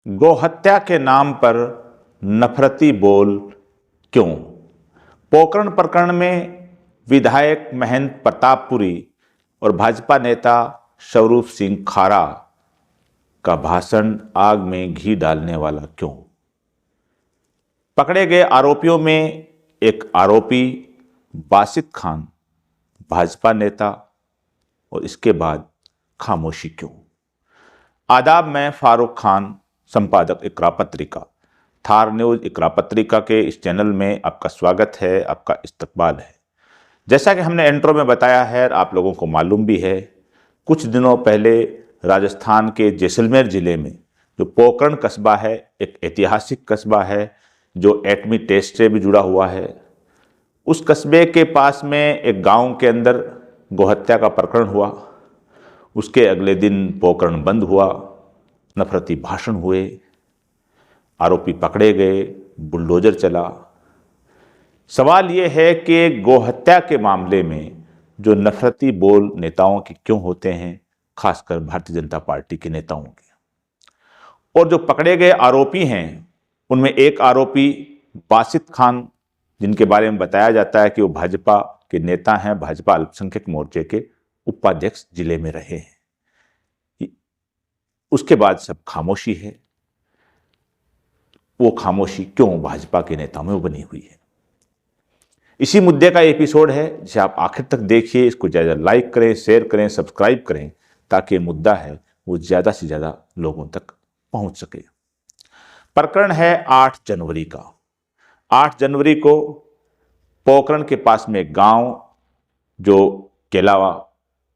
गोहत्या के नाम पर नफरती बोल क्यों? पोकरण प्रकरण में विधायक महंत प्रतापपुरी और भाजपा नेता स्वरूप सिंह खारा का भाषण आग में घी डालने वाला क्यों? पकड़े गए आरोपियों में एक आरोपी बासित खान भाजपा नेता, और इसके बाद खामोशी क्यों? आदाब, मैं फारूक खान, संपादक इकरा पत्रिका, थार न्यूज़ इकरा पत्रिका के इस चैनल में आपका स्वागत है, आपका इस्तकबाल है। जैसा कि हमने इंट्रो में बताया है, आप लोगों को मालूम भी है, कुछ दिनों पहले राजस्थान के जैसलमेर ज़िले में जो पोकरण कस्बा है, एक ऐतिहासिक कस्बा है जो एटमी टेस्ट से भी जुड़ा हुआ है, उस कस्बे के पास में एक गांव के अंदर गोहत्या का प्रकरण हुआ। उसके अगले दिन पोकरण बंद हुआ, नफरती भाषण हुए, आरोपी पकड़े गए, बुलडोजर चला। सवाल ये है कि गोहत्या के मामले में जो नफरती बोल नेताओं के क्यों होते हैं, खासकर भारतीय जनता पार्टी के नेताओं के। और जो पकड़े गए आरोपी हैं उनमें एक आरोपी बासित खान, जिनके बारे में बताया जाता है कि वो भाजपा के नेता हैं, भाजपा अल्पसंख्यक मोर्चे के उपाध्यक्ष जिले में रहे हैं। उसके बाद सब खामोशी है। वो खामोशी क्यों भाजपा के नेताओं में वो बनी हुई है? इसी मुद्दे का एपिसोड है, जिसे आप आखिर तक देखिए। इसको ज़्यादा लाइक करें, शेयर करें, सब्सक्राइब करें, ताकि ये मुद्दा है वो ज़्यादा से ज़्यादा लोगों तक पहुंच सके। प्रकरण है 8 जनवरी का। 8 जनवरी को पोकरण के पास में एक गांव जो केलावा,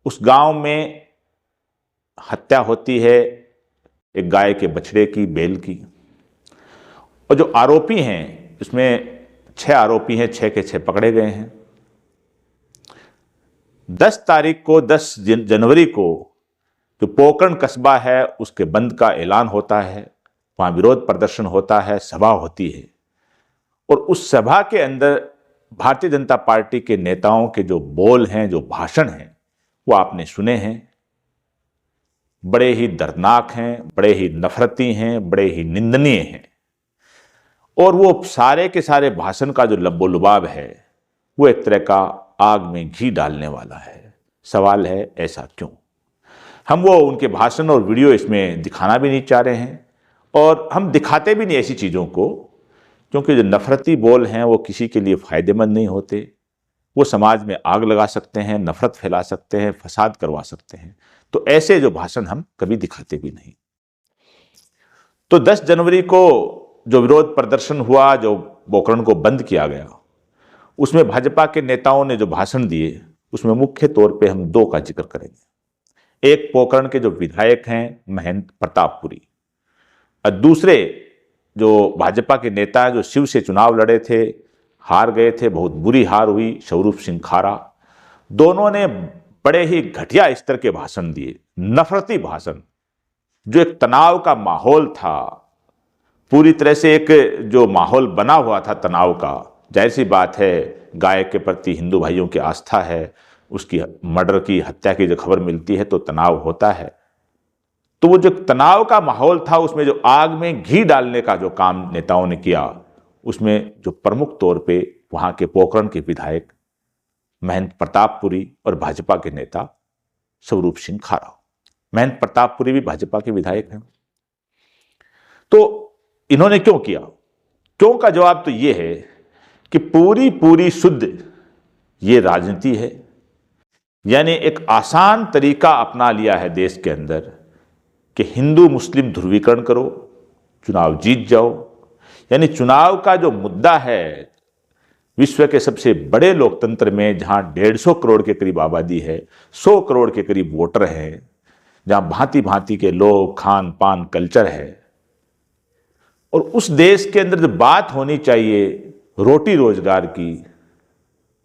उस गांव में हत्या होती है एक गाय के बछड़े की, बैल की। और जो आरोपी हैं, इसमें 6 आरोपी हैं, 6 के 6 पकड़े गए हैं। 10 तारीख को, 10 जनवरी को जो पोकरण कस्बा है उसके बंद का ऐलान होता है। वहाँ विरोध प्रदर्शन होता है, सभा होती है, और उस सभा के अंदर भारतीय जनता पार्टी के नेताओं के जो बोल हैं, जो भाषण हैं, वो आपने सुने हैं। बड़े ही दर्दनाक हैं, बड़े ही नफरती हैं, बड़े ही निंदनीय हैं। और वो सारे के सारे भाषण का जो लब्बो-लुबाब है वो एक तरह का आग में घी डालने वाला है। सवाल है, ऐसा क्यों? हम वो उनके भाषण और वीडियो इसमें दिखाना भी नहीं चाह रहे हैं, और हम दिखाते भी नहीं ऐसी चीज़ों को, क्योंकि जो नफरती बोल हैं वो किसी के लिए फ़ायदेमंद नहीं होते। वो समाज में आग लगा सकते हैं, नफरत फैला सकते हैं, फसाद करवा सकते हैं। तो ऐसे जो भाषण हम कभी दिखाते भी नहीं। तो 10 जनवरी को जो विरोध प्रदर्शन हुआ, जो पोकरण को बंद किया गया, उसमें भाजपा के नेताओं ने जो भाषण दिए, उसमें मुख्य तौर पे हम 2 का जिक्र करेंगे। एक पोकरण के जो विधायक हैं महंत प्रतापपुरी, और दूसरे जो भाजपा के नेता जो शिव से चुनाव लड़े थे, हार गए थे, बहुत बुरी हार हुई, स्वरूप सिंह खारा। दोनों ने बड़े ही घटिया स्तर के भाषण दिए, नफरती भाषण। जो एक तनाव का माहौल था, पूरी तरह से एक जो माहौल बना हुआ था तनाव का, जाहिर सी बात है गाय के प्रति हिंदू भाइयों की आस्था है, उसकी मर्डर की, हत्या की जो खबर मिलती है तो तनाव होता है। तो वो जो तनाव का माहौल था, उसमें जो आग में घी डालने का जो काम नेताओं ने किया, उसमें जो प्रमुख तौर पे वहाँ के पोकरण के विधायक महंत प्रतापपुरी और भाजपा के नेता स्वरूप सिंह खारा। महंत प्रतापपुरी भी भाजपा के विधायक हैं। तो इन्होंने क्यों किया? क्यों का जवाब तो ये है कि पूरी शुद्ध ये राजनीति है। यानी एक आसान तरीका अपना लिया है देश के अंदर कि हिंदू मुस्लिम ध्रुवीकरण करो, चुनाव जीत जाओ। यानी चुनाव का जो मुद्दा है, विश्व के सबसे बड़े लोकतंत्र में, जहां 150 करोड़ के करीब आबादी है, 100 करोड़ के करीब वोटर हैं, जहां भांति भांति के लोग, खान पान, कल्चर है, और उस देश के अंदर जो बात होनी चाहिए रोटी रोजगार की,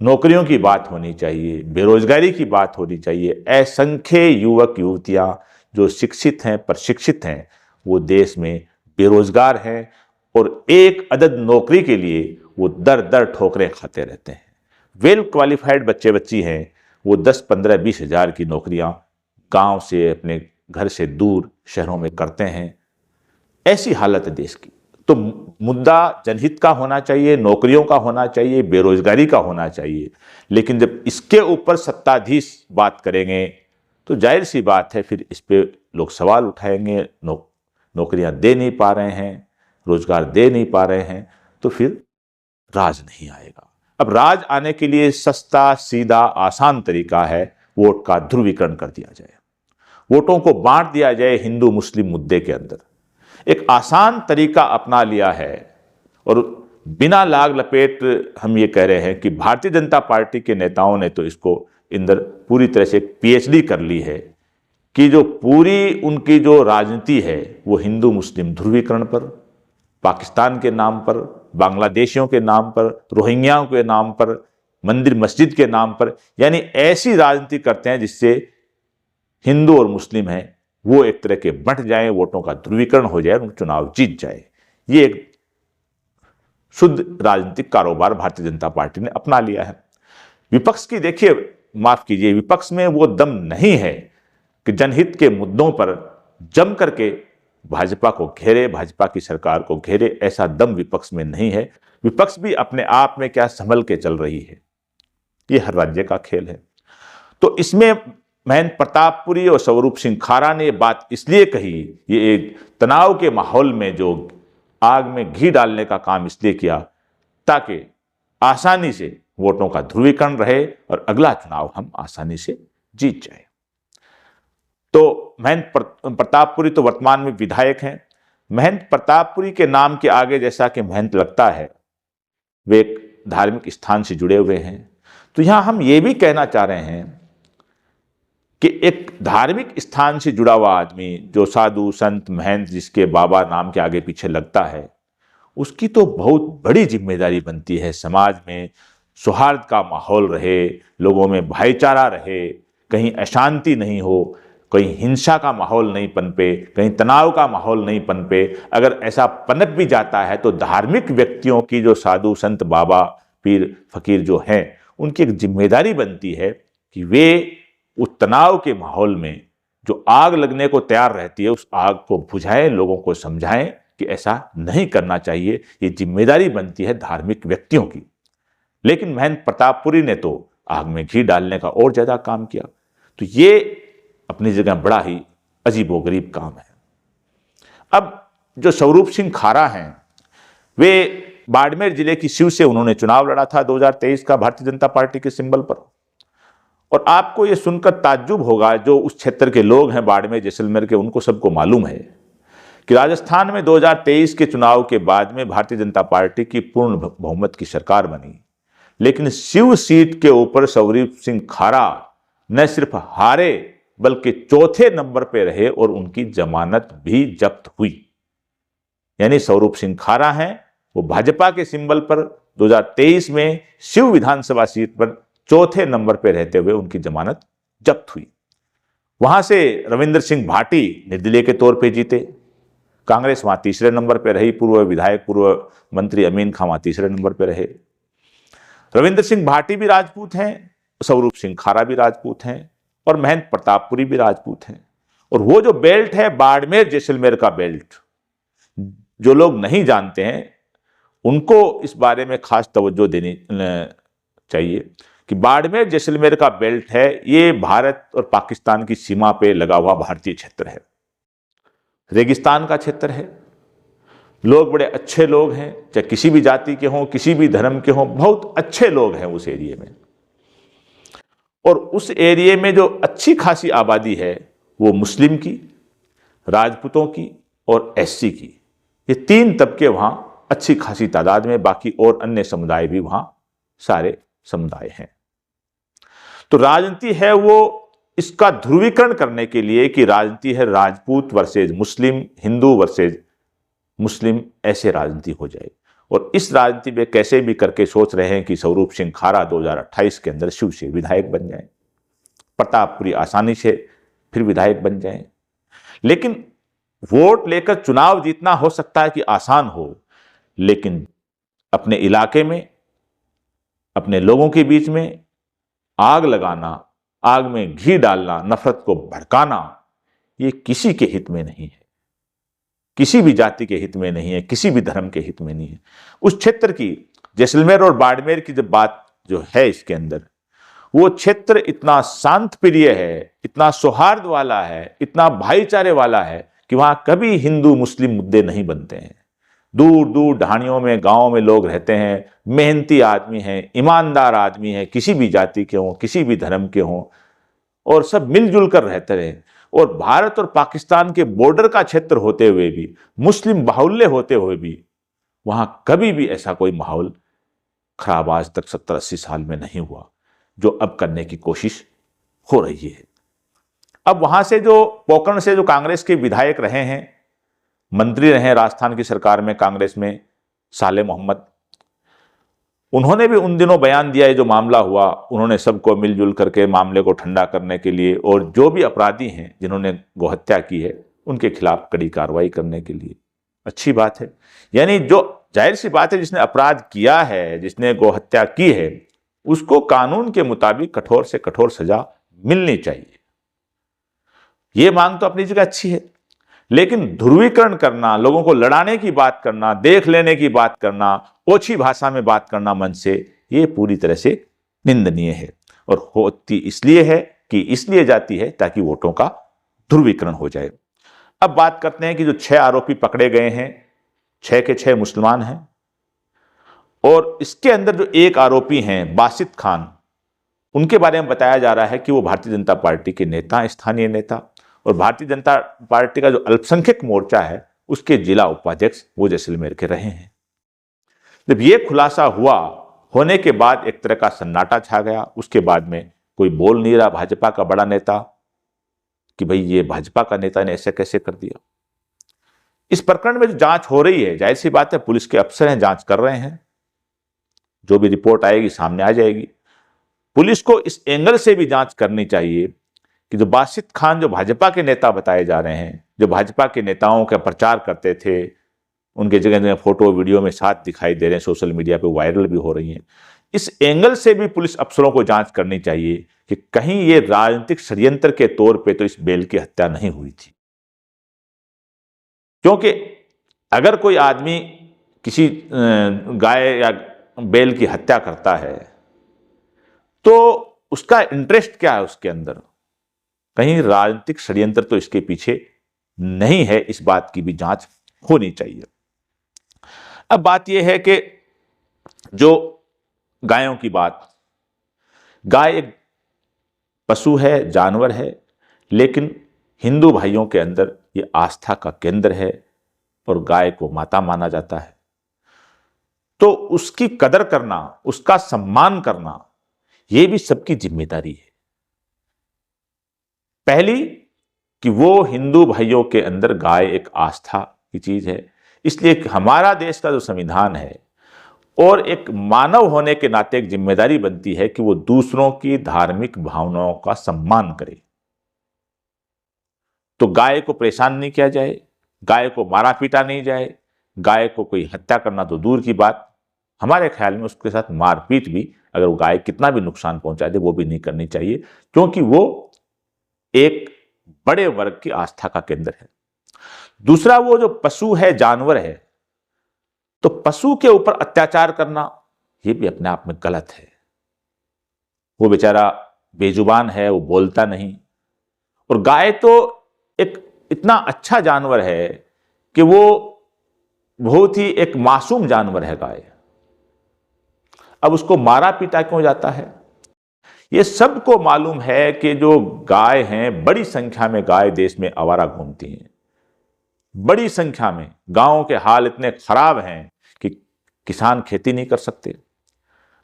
नौकरियों की बात होनी चाहिए, बेरोजगारी की बात होनी चाहिए, असंख्य युवक युवतियां जो शिक्षित हैं, प्रशिक्षित हैं, वो देश में बेरोजगार हैं, और एक अदद नौकरी के लिए वो दर दर ठोकरें खाते रहते हैं। वेल क्वालिफाइड बच्चे बच्ची हैं, वो 10, 15, 20 हज़ार की नौकरियां गांव से, अपने घर से दूर शहरों में करते हैं। ऐसी हालत है देश की। तो मुद्दा जनहित का होना चाहिए, नौकरियों का होना चाहिए, बेरोजगारी का होना चाहिए। लेकिन जब इसके ऊपर सत्ताधीश बात करेंगे तो जाहिर सी बात है फिर इस पे लोग सवाल उठाएंगे। नौकरियां दे नहीं पा रहे हैं, रोजगार दे नहीं पा रहे हैं, तो फिर राज नहीं आएगा। अब राज आने के लिए सस्ता सीधा आसान तरीका है, वोट का ध्रुवीकरण कर दिया जाए, वोटों को बांट दिया जाए हिंदू मुस्लिम मुद्दे के अंदर। एक आसान तरीका अपना लिया है और बिना लाग लपेट हम ये कह रहे हैं कि भारतीय जनता पार्टी के नेताओं ने तो इसको अंदर पूरी तरह से पीएचडी कर ली है कि जो पूरी उनकी जो राजनीति है वो हिंदू मुस्लिम ध्रुवीकरण पर, पाकिस्तान के नाम पर, बांग्लादेशियों के नाम पर, रोहिंग्याओं के नाम पर, मंदिर मस्जिद के नाम पर, यानी ऐसी राजनीति करते हैं जिससे हिंदू और मुस्लिम हैं वो एक तरह के बंट जाएं, वोटों का ध्रुवीकरण हो जाए और चुनाव जीत जाए। ये एक शुद्ध राजनीतिक कारोबार भारतीय जनता पार्टी ने अपना लिया है। विपक्ष की देखिए, माफ कीजिए, विपक्ष में वो दम नहीं है कि जनहित के मुद्दों पर जम करके भाजपा को घेरे, भाजपा की सरकार को घेरे, ऐसा दम विपक्ष में नहीं है। विपक्ष भी अपने आप में क्या संभल के चल रही है, ये हर राज्य का खेल है। तो इसमें महेंद्र प्रतापपुरी और स्वरूप सिंह खारा ने बात इसलिए कही, ये एक तनाव के माहौल में जो आग में घी डालने का काम इसलिए किया ताकि आसानी से वोटों का ध्रुवीकरण रहे और अगला चुनाव हम आसानी से जीत जाए। तो महेंद्र प्रतापपुरी तो वर्तमान में विधायक हैं। महेंद्र प्रतापपुरी के नाम के आगे जैसा कि महेंद्र लगता है, वे एक धार्मिक स्थान से जुड़े हुए हैं। तो यहां हम ये भी कहना चाह रहे हैं कि एक धार्मिक स्थान से जुड़ा हुआ आदमी जो साधु संत महंत जिसके बाबा नाम के आगे पीछे लगता है, उसकी तो बहुत बड़ी जिम्मेदारी बनती है समाज में सौहार्द का माहौल रहे, लोगों में भाईचारा रहे, कहीं अशांति नहीं हो, कहीं हिंसा का माहौल नहीं पनपे, कहीं तनाव का माहौल नहीं पनपे। अगर ऐसा पनप भी जाता है तो धार्मिक व्यक्तियों की, जो साधु संत बाबा पीर फकीर जो हैं, उनकी एक जिम्मेदारी बनती है कि वे उस तनाव के माहौल में जो आग लगने को तैयार रहती है उस आग को बुझाएं, लोगों को समझाएं कि ऐसा नहीं करना चाहिए। ये जिम्मेदारी बनती है धार्मिक व्यक्तियों की। लेकिन महेंद्र प्रतापपुरी ने तो आग में घी डालने का और ज्यादा काम किया। तो ये अपनी जगह बड़ा ही अजीबोगरीब काम है। अब जो स्वरूप सिंह खारा हैं, वे बाड़मेर जिले की शिव से उन्होंने चुनाव लड़ा था 2023 का भारतीय जनता पार्टी के सिंबल पर। और आपको ये सुनकर ताज्जुब होगा, जो उस क्षेत्र के लोग हैं बाड़मेर जैसलमेर के, उनको सबको मालूम है कि राजस्थान में 2023 के चुनाव के बाद में भारतीय जनता पार्टी की पूर्ण बहुमत की सरकार बनी, लेकिन शिव सीट के ऊपर स्वरूप सिंह खारा न सिर्फ हारे बल्कि चौथे नंबर पे रहे और उनकी जमानत भी जब्त हुई। यानी स्वरूप सिंह खारा हैं, वो भाजपा के सिंबल पर 2023 में शिव विधानसभा सीट पर चौथे नंबर पर रहते हुए उनकी जमानत जब्त हुई। वहां से रविंद्र सिंह भाटी निर्दलीय के तौर पे जीते, कांग्रेस वहां तीसरे नंबर पर रही, पूर्व विधायक पूर्व मंत्री अमीन खां वहां तीसरे नंबर पर रहे। रविंद्र सिंह भाटी भी राजपूत हैं, स्वरूप सिंह खारा भी राजपूत हैं और महेंद्र प्रतापपुरी भी राजपूत हैं। और वो जो बेल्ट है बाड़मेर जैसलमेर का बेल्ट, जो लोग नहीं जानते हैं उनको इस बारे में खास तवज्जो देनी चाहिए कि बाड़मेर जैसलमेर का बेल्ट है, ये भारत और पाकिस्तान की सीमा पे लगा हुआ भारतीय क्षेत्र है, रेगिस्तान का क्षेत्र है। लोग बड़े अच्छे लोग हैं, चाहे किसी भी जाति के हों, किसी भी धर्म के हों, बहुत अच्छे लोग हैं उस एरिया में। और उस एरिया में जो अच्छी खासी आबादी है वो मुस्लिम की, राजपूतों की और एससी की, ये तीन तबके वहां अच्छी खासी तादाद में, बाकी और अन्य समुदाय भी वहां सारे समुदाय हैं। तो राजनीति है वो इसका ध्रुवीकरण करने के लिए कि राजनीति है राजपूत वर्सेज मुस्लिम, हिंदू वर्सेज मुस्लिम, ऐसे राजनीति हो जाए। और इस राजनीति में कैसे भी करके सोच रहे हैं कि स्वरूप सिंह खारा 2028 के अंदर शिव से विधायक बन जाए, प्रतापपुरी आसानी से फिर विधायक बन जाए। लेकिन वोट लेकर चुनाव जीतना हो सकता है कि आसान हो, लेकिन अपने इलाके में, अपने लोगों के बीच में आग लगाना, आग में घी डालना, नफरत को भड़काना, ये किसी के हित में नहीं है। किसी भी जाति के हित में नहीं है, किसी भी धर्म के हित में नहीं है। उस क्षेत्र की, जैसलमेर और बाड़मेर की जब बात जो है इसके अंदर, वो क्षेत्र इतना शांत प्रिय है, इतना सौहार्द वाला है, इतना भाईचारे वाला है कि वहां कभी हिंदू मुस्लिम मुद्दे नहीं बनते हैं। दूर दूर ढाणियों में, गांवों में लोग रहते हैं, मेहनती आदमी हैं, ईमानदार आदमी हैं, किसी भी जाति के हों, किसी भी धर्म के हों, और सब मिलजुल कर रहते रहे। और भारत और पाकिस्तान के बॉर्डर का क्षेत्र होते हुए भी, मुस्लिम बाहुल्य होते हुए भी, वहां कभी भी ऐसा कोई माहौल खराब आज तक 70-80 साल में नहीं हुआ, जो अब करने की कोशिश हो रही है। अब वहां से जो पोकरण से जो कांग्रेस के विधायक रहे हैं, मंत्री रहे राजस्थान की सरकार में कांग्रेस में, साले मोहम्मद, उन्होंने भी उन दिनों बयान दिया है, जो मामला हुआ उन्होंने सबको मिलजुल करके मामले को ठंडा करने के लिए, और जो भी अपराधी हैं जिन्होंने गोहत्या की है उनके खिलाफ कड़ी कार्रवाई करने के लिए। अच्छी बात है। यानी जो जाहिर सी बात है, जिसने अपराध किया है, जिसने गोहत्या की है, उसको कानून के मुताबिक कठोर से कठोर सजा मिलनी चाहिए। यह मांग तो अपनी जगह अच्छी है, लेकिन ध्रुवीकरण करना, लोगों को लड़ाने की बात करना, देख लेने की बात करना, ओछी भाषा में बात करना मन से, ये पूरी तरह से निंदनीय है। और होती इसलिए है कि इसलिए जाती है ताकि वोटों का ध्रुवीकरण हो जाए। अब बात करते हैं कि जो 6 आरोपी पकड़े गए हैं, 6 के 6 मुसलमान हैं, और इसके अंदर जो एक आरोपी हैं बासित खान, उनके बारे में बताया जा रहा है कि वो भारतीय जनता पार्टी के नेता, स्थानीय नेता, और भारतीय जनता पार्टी का जो अल्पसंख्यक मोर्चा है उसके जिला उपाध्यक्ष वो जैसलमेर के रहे हैं। जब ये खुलासा हुआ, होने के बाद एक तरह का सन्नाटा छा गया। उसके बाद में कोई बोल नहीं रहा, भाजपा का बड़ा नेता, कि भाई ये भाजपा का नेता ने ऐसे कैसे कर दिया। इस प्रकरण में जो जांच हो रही है, जाहिर सी बात है पुलिस के अफसर हैं, जांच कर रहे हैं, जो भी रिपोर्ट आएगी सामने आ जाएगी। पुलिस को इस एंगल से भी जांच करनी चाहिए कि जो बासित खान जो भाजपा के नेता बताए जा रहे हैं, जो भाजपा के नेताओं का प्रचार करते थे, उनके जगह जगह फोटो वीडियो में साथ दिखाई दे रहे हैं, सोशल मीडिया पे वायरल भी हो रही हैं, इस एंगल से भी पुलिस अफसरों को जांच करनी चाहिए कि कहीं ये राजनीतिक षड्यंत्र के तौर पे तो इस बेल की हत्या नहीं हुई थी। क्योंकि अगर कोई आदमी किसी गाय या बेल की हत्या करता है तो उसका इंटरेस्ट क्या है उसके अंदर, कहीं राजनीतिक षड्यंत्र तो इसके पीछे नहीं है, इस बात की भी जांच होनी चाहिए। अब बात यह है कि जो गायों की बात, गाय एक पशु है, जानवर है, लेकिन हिंदू भाइयों के अंदर ये आस्था का केंद्र है और गाय को माता माना जाता है। तो उसकी कदर करना, उसका सम्मान करना, ये भी सबकी जिम्मेदारी है। पहली कि वो हिंदू भाइयों के अंदर गाय एक आस्था की चीज है, इसलिए हमारा देश का जो संविधान है और एक मानव होने के नाते एक जिम्मेदारी बनती है कि वो दूसरों की धार्मिक भावनाओं का सम्मान करे। तो गाय को परेशान नहीं किया जाए, गाय को मारा पीटा नहीं जाए, गाय को कोई हत्या करना तो दूर की बात, हमारे ख्याल में उसके साथ मारपीट भी, अगर वो गाय कितना भी नुकसान पहुंचा दे, वो भी नहीं करनी चाहिए, क्योंकि वो एक बड़े वर्ग की आस्था का केंद्र है। दूसरा, वो जो पशु है, जानवर है, तो पशु के ऊपर अत्याचार करना ये भी अपने आप में गलत है। वो बेचारा बेजुबान है, वो बोलता नहीं, और गाय तो एक इतना अच्छा जानवर है कि वो बहुत ही एक मासूम जानवर है गाय। अब उसको मारा पीटा क्यों जाता है? ये सबको मालूम है कि जो गाय हैं, बड़ी संख्या में गाय देश में आवारा घूमती हैं, बड़ी संख्या में। गांवों के हाल इतने खराब हैं कि किसान खेती नहीं कर सकते।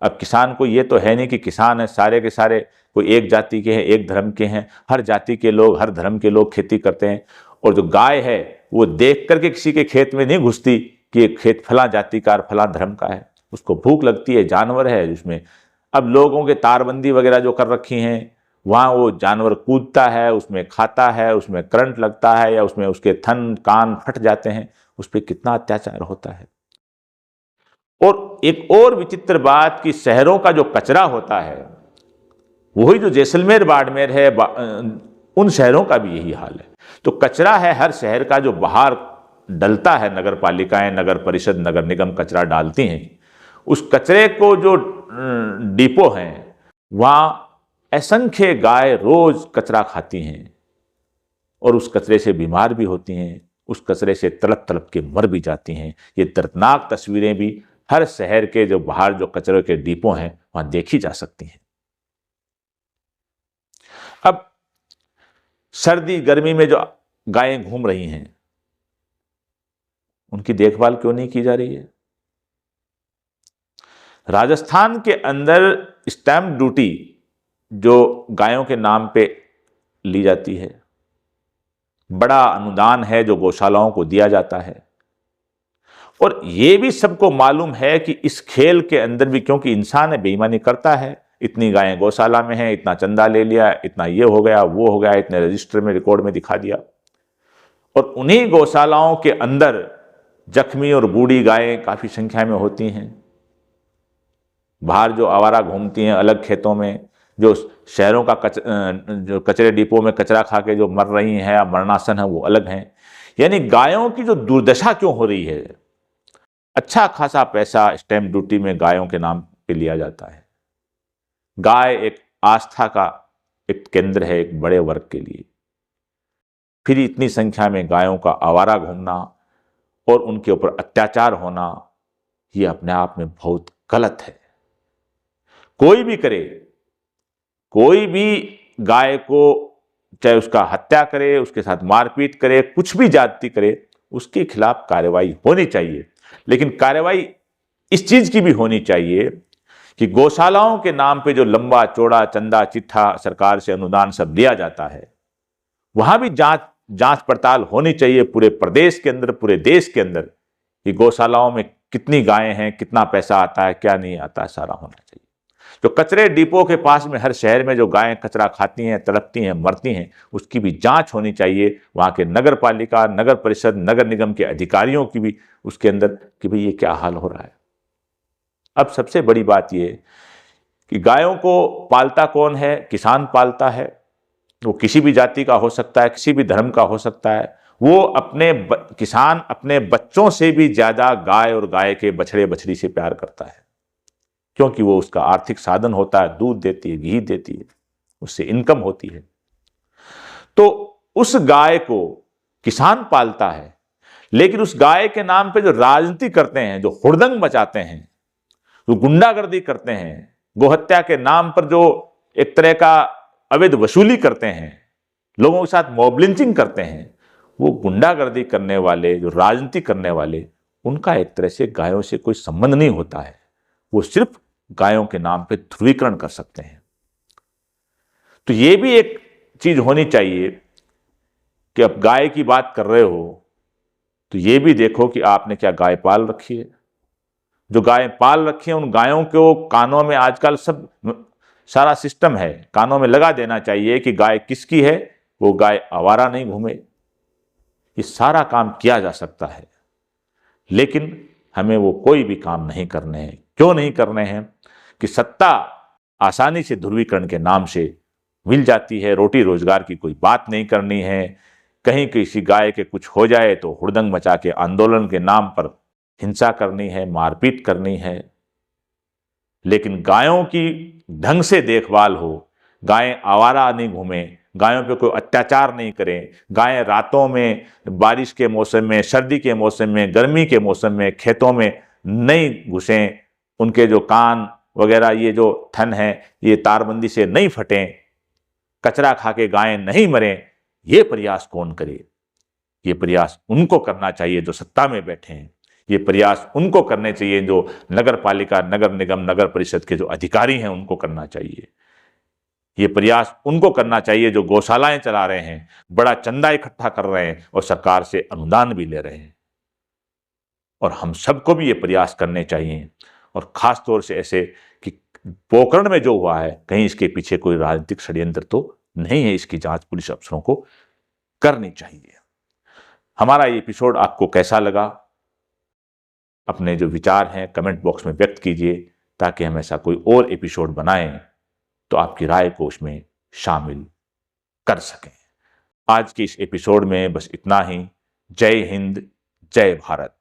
अब किसान को ये तो है नहीं कि किसान है सारे के सारे कोई एक जाति के हैं, एक धर्म के हैं, हर जाति के लोग, हर धर्म के लोग खेती करते हैं। और जो गाय है वो देख करके किसी के खेत में नहीं घुसती कि ये खेत फला जाति का, फला धर्म का है। उसको भूख लगती है, जानवर है जिसमें। अब लोगों के तारबंदी वगैरह जो कर रखी हैं, वहाँ वो जानवर कूदता है, उसमें खाता है, उसमें करंट लगता है, या उसमें उसके थन कान फट जाते हैं, उस पर कितना अत्याचार होता है। और एक और विचित्र बात कि शहरों का जो कचरा होता है, वही जो जैसलमेर बाड़मेर है, उन शहरों का भी यही हाल है। तो कचरा है हर शहर का जो बाहर डलता है, नगर पालिकाएं, नगर परिषद, नगर निगम कचरा डालती हैं, उस कचरे को जो डिपो हैं वहां असंख्य गाय रोज कचरा खाती हैं और उस कचरे से बीमार भी होती हैं, उस कचरे से तड़प तड़प के मर भी जाती हैं। ये दर्दनाक तस्वीरें भी हर शहर के जो बाहर जो कचरे के डिपो हैं वहां देखी जा सकती हैं। अब सर्दी गर्मी में जो गायें घूम रही हैं उनकी देखभाल क्यों नहीं की जा रही है? राजस्थान के अंदर स्टैंप ड्यूटी जो गायों के नाम पे ली जाती है, बड़ा अनुदान है जो गौशालाओं को दिया जाता है, और ये भी सबको मालूम है कि इस खेल के अंदर भी, क्योंकि इंसान है, बेईमानी करता है, इतनी गायें गौशाला में हैं, इतना चंदा ले लिया, इतना ये हो गया, वो हो गया, इतने रजिस्टर में रिकॉर्ड में दिखा दिया, और उन्हीं गौशालाओं के अंदर जख्मी और बूढ़ी गायें काफी संख्या में होती हैं। बाहर जो आवारा घूमती हैं अलग खेतों में, जो शहरों का जो कचरे डिपो में कचरा खा के जो मर रही हैं या मरणासन है वो अलग हैं। यानी गायों की जो दुर्दशा क्यों हो रही है? अच्छा खासा पैसा स्टैंप ड्यूटी में गायों के नाम पे लिया जाता है। गाय एक आस्था का एक केंद्र है एक बड़े वर्ग के लिए, फिर इतनी संख्या में गायों का आवारा घूमना और उनके ऊपर अत्याचार होना, ये अपने आप में बहुत गलत है। कोई भी करे, कोई भी गाय को चाहे उसका हत्या करे, उसके साथ मारपीट करे, कुछ भी जाति करे, उसके खिलाफ कार्रवाई होनी चाहिए। लेकिन कार्रवाई इस चीज की भी होनी चाहिए कि गौशालाओं के नाम पे जो लंबा चौड़ा चंदा चिट्ठा सरकार से अनुदान सब दिया जाता है, वहां भी जांच पड़ताल होनी चाहिए पूरे प्रदेश के अंदर, पूरे देश के अंदर, कि गौशालाओं में कितनी गायें हैं, कितना पैसा आता है, क्या नहीं आता है, सारा होना चाहिए। जो कचरे डिपो के पास में हर शहर में जो गायें कचरा खाती हैं, तड़पती हैं, मरती हैं, उसकी भी जांच होनी चाहिए। वहां के नगर पालिका, नगर परिषद, नगर निगम के अधिकारियों की भी उसके अंदर कि भाई ये क्या हाल हो रहा है। अब सबसे बड़ी बात ये कि गायों को पालता कौन है? किसान पालता है। वो किसी भी जाति का हो सकता है, किसी भी धर्म का हो सकता है। वो किसान अपने बच्चों से भी ज्यादा गाय और गाय के बछड़े बछड़ी से प्यार करता है, क्योंकि वो उसका आर्थिक साधन होता है, दूध देती है, घी देती है, उससे इनकम होती है। तो उस गाय को किसान पालता है, लेकिन उस गाय के नाम पे जो राजनीति करते हैं, जो हुड़दंग मचाते हैं, जो गुंडागर्दी करते हैं, गोहत्या के नाम पर जो एक तरह का अवैध वसूली करते हैं, लोगों के साथ मॉब लिंचिंग करते हैं, वो गुंडागर्दी करने वाले, जो राजनीति करने वाले, उनका एक तरह से गायों से कोई संबंध नहीं होता है। वो सिर्फ गायों के नाम पे ध्रुवीकरण कर सकते हैं। तो ये भी एक चीज होनी चाहिए कि अब गाय की बात कर रहे हो तो ये भी देखो कि आपने क्या गाय पाल रखी है। जो गाय पाल रखी है उन गायों को कानों में आजकल सब सारा सिस्टम है, कानों में लगा देना चाहिए कि गाय किसकी है, वो गाय आवारा नहीं घूमे। ये सारा काम किया जा सकता है, लेकिन हमें वो कोई भी काम नहीं करने हैं। क्यों नहीं करने हैं? कि सत्ता आसानी से ध्रुवीकरण के नाम से मिल जाती है, रोटी रोजगार की कोई बात नहीं करनी है। कहीं किसी गाय के कुछ हो जाए तो हुड़दंग मचा के आंदोलन के नाम पर हिंसा करनी है, मारपीट करनी है। लेकिन गायों की ढंग से देखभाल हो, गायें आवारा नहीं घूमें, गायों पे कोई अत्याचार नहीं करें, गायें रातों में, बारिश के मौसम में, सर्दी के मौसम में, गर्मी के मौसम में खेतों में नहीं घुसें, उनके जो कान वगैरह ये जो थन है ये तारबंदी से नहीं फटें, कचरा खा के गायें नहीं मरें, ये प्रयास कौन करे? ये प्रयास उनको करना चाहिए जो सत्ता में बैठे हैं। ये प्रयास उनको करने चाहिए जो नगर पालिका, नगर निगम, नगर परिषद के जो अधिकारी हैं, उनको करना चाहिए। ये प्रयास उनको करना चाहिए जो गौशालाएं चला रहे हैं, बड़ा चंदा इकट्ठा कर रहे हैं और सरकार से अनुदान भी ले रहे हैं। और हम सबको भी ये प्रयास करने चाहिए, और खास तौर से ऐसे कि पोकरण में जो हुआ है कहीं इसके पीछे कोई राजनीतिक षड्यंत्र तो नहीं है, इसकी जांच पुलिस अफसरों को करनी चाहिए। हमारा ये एपिसोड आपको कैसा लगा? अपने जो विचार हैं कमेंट बॉक्स में व्यक्त कीजिए, ताकि हम ऐसा कोई और एपिसोड बनाएं तो आपकी राय को उसमें शामिल कर सकें। आज के इस एपिसोड में बस इतना ही। जय हिंद, जय भारत।